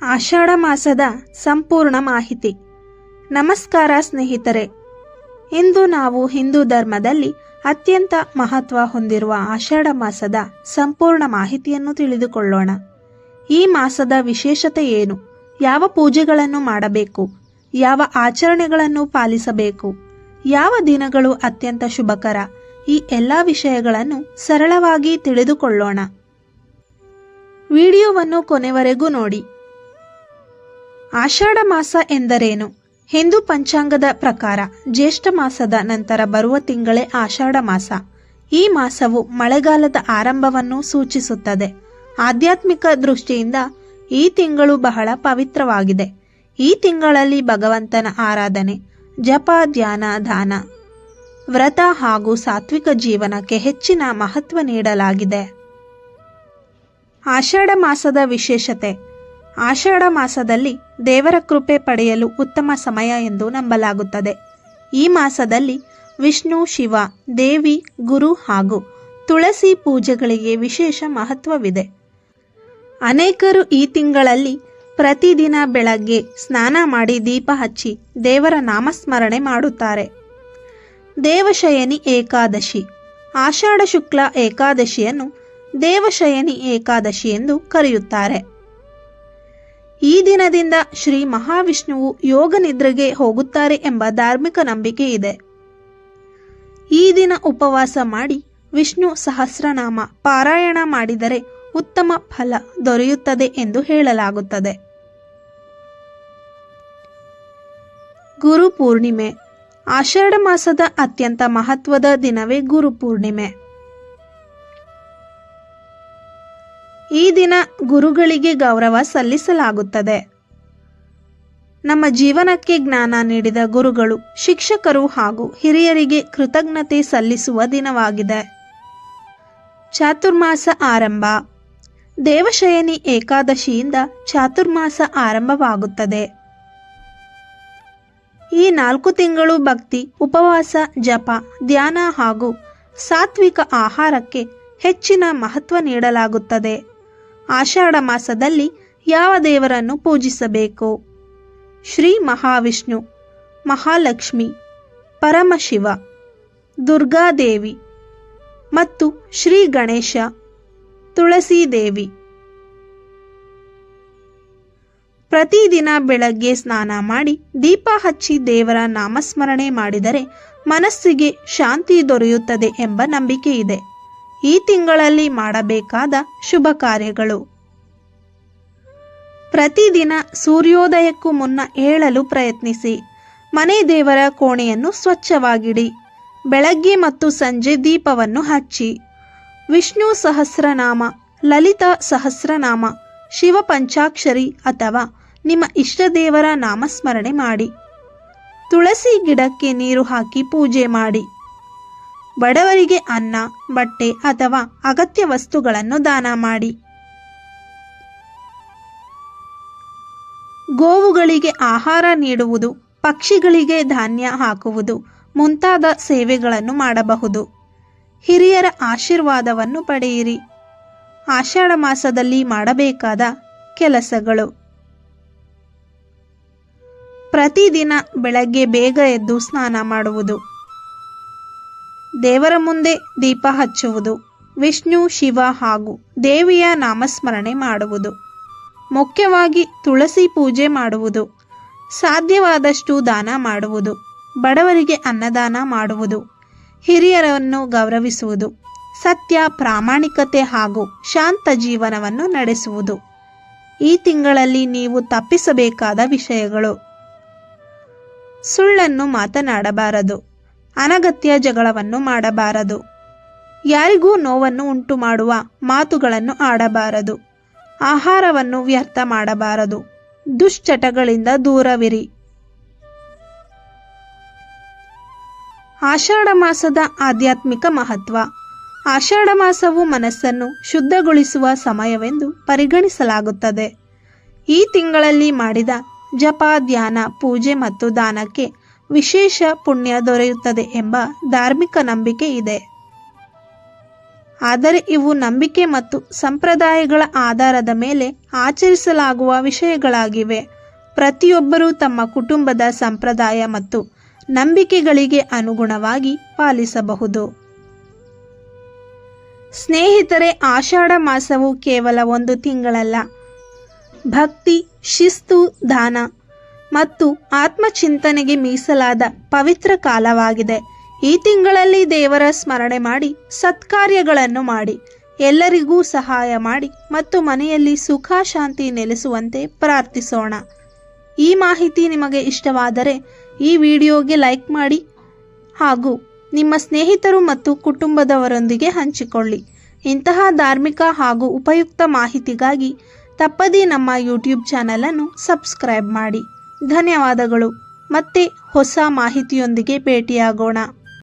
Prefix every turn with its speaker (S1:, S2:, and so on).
S1: ಆಷಾಢ ಮಾಸದ ಸಂಪೂರ್ಣ ಮಾಹಿತಿ. ನಮಸ್ಕಾರ ಸ್ನೇಹಿತರೆ, ಇಂದು ನಾವು ಹಿಂದೂ ಧರ್ಮದಲ್ಲಿ ಅತ್ಯಂತ ಮಹತ್ವ ಹೊಂದಿರುವ ಆಷಾಢ ಮಾಸದ ಸಂಪೂರ್ಣ ಮಾಹಿತಿಯನ್ನು ತಿಳಿದುಕೊಳ್ಳೋಣ. ಈ ಮಾಸದ ವಿಶೇಷತೆ ಏನು, ಯಾವ ಪೂಜೆಗಳನ್ನು ಮಾಡಬೇಕು, ಯಾವ ಆಚರಣೆಗಳನ್ನು ಪಾಲಿಸಬೇಕು, ಯಾವ ದಿನಗಳು ಅತ್ಯಂತ ಶುಭಕರ, ಈ ಎಲ್ಲ ವಿಷಯಗಳನ್ನು ಸರಳವಾಗಿ ತಿಳಿದುಕೊಳ್ಳೋಣ. ವಿಡಿಯೋವನ್ನು ಕೊನೆವರೆಗೂ ನೋಡಿ. ಆಷಾಢ ಮಾಸ ಎಂದರೇನು? ಹಿಂದೂ ಪಂಚಾಂಗದ ಪ್ರಕಾರ ಜ್ಯೇಷ್ಠ ಮಾಸದ ನಂತರ ಬರುವ ತಿಂಗಳೇ ಆಷಾಢ ಮಾಸ. ಈ ಮಾಸವು ಮಳೆಗಾಲದ ಆರಂಭವನ್ನು ಸೂಚಿಸುತ್ತದೆ. ಆಧ್ಯಾತ್ಮಿಕ ದೃಷ್ಟಿಯಿಂದ ಈ ತಿಂಗಳು ಬಹಳ ಪವಿತ್ರವಾಗಿದೆ. ಈ ತಿಂಗಳಲ್ಲಿ ಭಗವಂತನ ಆರಾಧನೆ, ಜಪ, ಧ್ಯಾನ, ದಾನ, ವ್ರತ ಹಾಗೂ ಸಾತ್ವಿಕ ಜೀವನಕ್ಕೆ ಹೆಚ್ಚಿನ ಮಹತ್ವ ನೀಡಲಾಗಿದೆ. ಆಷಾಢ ಮಾಸದ ವಿಶೇಷತೆ. ಆಷಾಢ ಮಾಸದಲ್ಲಿ ದೇವರ ಕೃಪೆ ಪಡೆಯಲು ಉತ್ತಮ ಸಮಯ ಎಂದು ನಂಬಲಾಗುತ್ತದೆ. ಈ ಮಾಸದಲ್ಲಿ ವಿಷ್ಣು, ಶಿವ, ದೇವಿ, ಗುರು ಹಾಗೂ ತುಳಸಿ ಪೂಜೆಗಳಿಗೆ ವಿಶೇಷ ಮಹತ್ವವಿದೆ. ಅನೇಕರು ಈ ತಿಂಗಳಲ್ಲಿ ಪ್ರತಿದಿನ ಬೆಳಗ್ಗೆ ಸ್ನಾನ ಮಾಡಿ ದೀಪ ಹಚ್ಚಿ ದೇವರ ನಾಮಸ್ಮರಣೆ ಮಾಡುತ್ತಾರೆ. ದೇವಶಯನಿ ಏಕಾದಶಿ. ಆಷಾಢ ಶುಕ್ಲ ಏಕಾದಶಿಯನ್ನು ದೇವಶಯನಿ ಏಕಾದಶಿ ಎಂದು ಕರೆಯುತ್ತಾರೆ. ಈ ದಿನದಿಂದ ಶ್ರೀ ಮಹಾವಿಷ್ಣುವು ಯೋಗ ನಿದ್ರೆಗೆ ಹೋಗುತ್ತಾರೆ ಎಂಬ ಧಾರ್ಮಿಕ ನಂಬಿಕೆ ಇದೆ. ಈ ದಿನ ಉಪವಾಸ ಮಾಡಿ ವಿಷ್ಣು ಸಹಸ್ರನಾಮ ಪಾರಾಯಣ ಮಾಡಿದರೆ ಉತ್ತಮ ಫಲ ದೊರೆಯುತ್ತದೆ ಎಂದು ಹೇಳಲಾಗುತ್ತದೆ. ಗುರು ಪೂರ್ಣಿಮೆ. ಆಷಾಢ ಮಾಸದ ಅತ್ಯಂತ ಮಹತ್ವದ ದಿನವೇ ಗುರು ಪೂರ್ಣಿಮೆ. ಈ ದಿನ ಗುರುಗಳಿಗೆ ಗೌರವ ಸಲ್ಲಿಸಲಾಗುತ್ತದೆ. ನಮ್ಮ ಜೀವನಕ್ಕೆ ಜ್ಞಾನ ನೀಡಿದ ಗುರುಗಳು, ಶಿಕ್ಷಕರು ಹಾಗೂ ಹಿರಿಯರಿಗೆ ಕೃತಜ್ಞತೆ ಸಲ್ಲಿಸುವ ದಿನವಾಗಿದೆ. ಚಾತುರ್ಮಾಸ ಆರಂಭ. ದೇವಶಯನಿ ಏಕಾದಶಿಯಿಂದ ಚಾತುರ್ಮಾಸ ಆರಂಭವಾಗುತ್ತದೆ. ಈ 4 ತಿಂಗಳು ಭಕ್ತಿ, ಉಪವಾಸ, ಜಪ, ಧ್ಯಾನ ಹಾಗೂ ಸಾತ್ವಿಕ ಆಹಾರಕ್ಕೆ ಹೆಚ್ಚಿನ ಮಹತ್ವ ನೀಡಲಾಗುತ್ತದೆ. ಆಷಾಢ ಮಾಸದಲ್ಲಿ ಯಾವ ದೇವರನ್ನು ಪೂಜಿಸಬೇಕು? ಶ್ರೀ ಮಹಾವಿಷ್ಣು, ಮಹಾಲಕ್ಷ್ಮಿ, ಪರಮಶಿವ, ದುರ್ಗಾದೇವಿ ಮತ್ತು ಶ್ರೀ ಗಣೇಶ, ತುಳಸಿ ದೇವಿ. ಪ್ರತಿದಿನ ಬೆಳಗ್ಗೆ ಸ್ನಾನ ಮಾಡಿ ದೀಪ ಹಚ್ಚಿ ದೇವರ ನಾಮಸ್ಮರಣೆ ಮಾಡಿದರೆ ಮನಸ್ಸಿಗೆ ಶಾಂತಿ ದೊರೆಯುತ್ತದೆ ಎಂಬ ನಂಬಿಕೆ ಇದೆ. ಈ ತಿಂಗಳಲ್ಲಿ ಮಾಡಬೇಕಾದ ಶುಭ ಕಾರ್ಯಗಳು. ಪ್ರತಿದಿನ ಸೂರ್ಯೋದಯಕ್ಕೂ ಮುನ್ನ ಏಳಲು ಪ್ರಯತ್ನಿಸಿ. ಮನೆ ದೇವರ ಕೋಣೆಯನ್ನು ಸ್ವಚ್ಛವಾಗಿಡಿ. ಬೆಳಗ್ಗೆ ಮತ್ತು ಸಂಜೆ ದೀಪವನ್ನು ಹಚ್ಚಿ. ವಿಷ್ಣು ಸಹಸ್ರನಾಮ, ಲಲಿತಾ ಸಹಸ್ರನಾಮ, ಶಿವ ಪಂಚಾಕ್ಷರಿ ಅಥವಾ ನಿಮ್ಮ ಇಷ್ಟ ದೇವರ ನಾಮಸ್ಮರಣೆ ಮಾಡಿ. ತುಳಸಿ ಗಿಡಕ್ಕೆ ನೀರು ಹಾಕಿ ಪೂಜೆ ಮಾಡಿ. ಬಡವರಿಗೆ ಅನ್ನ, ಬಟ್ಟೆ ಅಥವಾ ಅಗತ್ಯ ವಸ್ತುಗಳನ್ನು ದಾನ ಮಾಡಿ. ಗೋವುಗಳಿಗೆ ಆಹಾರ ನೀಡುವುದು, ಪಕ್ಷಿಗಳಿಗೆ ಧಾನ್ಯ ಹಾಕುವುದು ಮುಂತಾದ ಸೇವೆಗಳನ್ನು ಮಾಡಬಹುದು. ಹಿರಿಯರ ಆಶೀರ್ವಾದವನ್ನು ಪಡೆಯಿರಿ. ಆಷಾಢ ಮಾಸದಲ್ಲಿ ಮಾಡಬೇಕಾದ ಕೆಲಸಗಳು. ಪ್ರತಿದಿನ ಬೆಳಗ್ಗೆ ಬೇಗ ಎದ್ದು ಸ್ನಾನ ಮಾಡುವುದು. ದೇವರ ಮುಂದೆ ದೀಪ ಹಚ್ಚುವುದು. ವಿಷ್ಣು, ಶಿವ ಹಾಗೂ ದೇವಿಯ ನಾಮಸ್ಮರಣೆ ಮಾಡುವುದು. ಮುಖ್ಯವಾಗಿ ತುಳಸಿ ಪೂಜೆ ಮಾಡುವುದು. ಸಾಧ್ಯವಾದಷ್ಟು ದಾನ ಮಾಡುವುದು. ಬಡವರಿಗೆ ಅನ್ನದಾನ ಮಾಡುವುದು. ಹಿರಿಯರನ್ನು ಗೌರವಿಸುವುದು. ಸತ್ಯ, ಪ್ರಾಮಾಣಿಕತೆ ಹಾಗೂ ಶಾಂತ ಜೀವನವನ್ನು ನಡೆಸುವುದು. ಈ ತಿಂಗಳಲ್ಲಿ ನೀವು ತಪ್ಪಿಸಬೇಕಾದ ವಿಷಯಗಳು. ಸುಳ್ಳನ್ನು ಮಾತನಾಡಬಾರದು. ಅನಗತ್ಯ ಜಗಳವನ್ನು ಮಾಡಬಾರದು. ಯಾರಿಗೂ ನೋವನ್ನು ಉಂಟು ಮಾಡುವ ಮಾತುಗಳನ್ನು ಆಡಬಾರದು. ಆಹಾರವನ್ನು ವ್ಯರ್ಥ ಮಾಡಬಾರದು. ದುಶ್ಚಟಗಳಿಂದ ದೂರವಿರಿ. ಆಷಾಢ ಮಾಸದ ಆಧ್ಯಾತ್ಮಿಕ ಮಹತ್ವ. ಆಷಾಢ ಮಾಸವು ಮನಸ್ಸನ್ನು ಶುದ್ಧಗೊಳಿಸುವ ಸಮಯವೆಂದು ಪರಿಗಣಿಸಲಾಗುತ್ತದೆ. ಈ ತಿಂಗಳಲ್ಲಿ ಮಾಡಿದ ಜಪ, ಧ್ಯಾನ, ಪೂಜೆ ಮತ್ತು ದಾನಕ್ಕೆ ವಿಶೇಷ ಪುಣ್ಯ ದೊರೆಯುತ್ತದೆ ಎಂಬ ಧಾರ್ಮಿಕ ನಂಬಿಕೆ ಇದೆ. ಆದರೆ ಇವು ನಂಬಿಕೆ ಮತ್ತು ಸಂಪ್ರದಾಯಗಳ ಆಧಾರದ ಮೇಲೆ ಆಚರಿಸಲಾಗುವ ವಿಷಯಗಳಾಗಿವೆ. ಪ್ರತಿಯೊಬ್ಬರೂ ತಮ್ಮ ಕುಟುಂಬದ ಸಂಪ್ರದಾಯ ಮತ್ತು ನಂಬಿಕೆಗಳಿಗೆ ಅನುಗುಣವಾಗಿ ಪಾಲಿಸಬಹುದು. ಸ್ನೇಹಿತರೆ, ಆಷಾಢ ಮಾಸವು ಕೇವಲ ಒಂದು ತಿಂಗಳಲ್ಲ, ಭಕ್ತಿ, ಶಿಸ್ತು, ದಾನ ಮತ್ತು ಆತ್ಮಚಿಂತನೆಗೆ ಮೀಸಲಾದ ಪವಿತ್ರ ಕಾಲವಾಗಿದೆ. ಈ ತಿಂಗಳಲ್ಲಿ ದೇವರ ಸ್ಮರಣೆ ಮಾಡಿ, ಸತ್ಕಾರ್ಯಗಳನ್ನು ಮಾಡಿ, ಎಲ್ಲರಿಗೂ ಸಹಾಯ ಮಾಡಿ ಮತ್ತು ಮನೆಯಲ್ಲಿ ಸುಖ ಶಾಂತಿ ನೆಲೆಸುವಂತೆ ಪ್ರಾರ್ಥಿಸೋಣ. ಈ ಮಾಹಿತಿ ನಿಮಗೆ ಇಷ್ಟವಾದರೆ ಈ ವಿಡಿಯೋಗೆ ಲೈಕ್ ಮಾಡಿ ಹಾಗೂ ನಿಮ್ಮ ಸ್ನೇಹಿತರು ಮತ್ತು ಕುಟುಂಬದವರೊಂದಿಗೆ ಹಂಚಿಕೊಳ್ಳಿ. ಇಂತಹ ಧಾರ್ಮಿಕ ಹಾಗೂ ಉಪಯುಕ್ತ ಮಾಹಿತಿಗಾಗಿ ತಪ್ಪದೇ ನಮ್ಮ ಯೂಟ್ಯೂಬ್ ಚಾನಲನ್ನು ಸಬ್ಸ್ಕ್ರೈಬ್ ಮಾಡಿ. ಧನ್ಯವಾದಗಳು. ಮತ್ತೆ ಹೊಸ ಮಾಹಿತಿಯೊಂದಿಗೆ ಭೇಟಿಯಾಗೋಣ.